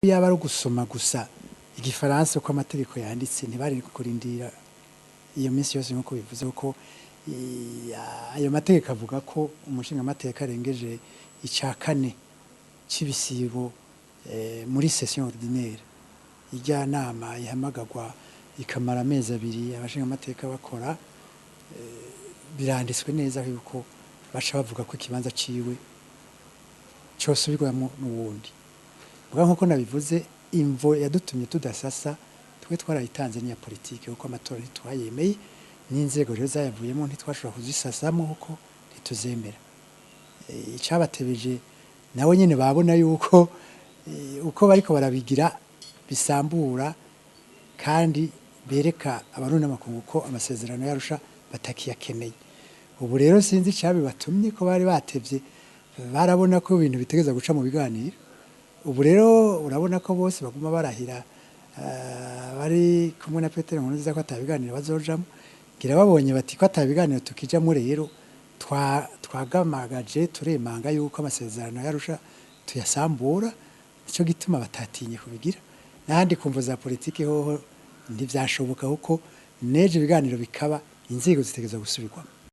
Yaba ari gusoma gusa igifaransa uko amategeko yanditse ntibari kurindira iyo minsi yose nkuko bivuze ko ayo mategeko avuga ko umushinga amateka arengeje icya kane c'ibisibo muri session ordinaire ijya nama ihamagagwa ikamara amezi abiri abashinga amateka bakora biranditswe neza yuko baca bavuga ko ikibanza ciwe cyosubirwamo n'uwundi Bwa nkuko nabivuze imvo yadutumye tudasasa twe twarayitanze ni ya politike uko amatora ntitwayemeye n'inzego rero zayavuyemo ntitwashobora kuzisasamo uko ntituzemera icabatebeje nawe nyene babona yuko uko bariko barabigira bisambura kandi bereka abarundi n'amakungu ko amasezerano yarusha batakiyakeneye ubu rero sinzi cabibatumye ko bari batevye barabona ko ibintu bitegeza guca mu biganiro ubu rero urabona ko bose baguma barahira bari kumwe na Petero Nkurunziza ko atabiganiro bazojamo gira babonye bati ko atabiganiro tukijamo rero twagamagaje turemanga yuko amasezerano yarusha tuyasambura ico gituma batatinye kubigira nahandi kumvo za politike hoho ntivyashoboka kuko neje ibiganiro bikaba inzego zitegeza gusubirwamo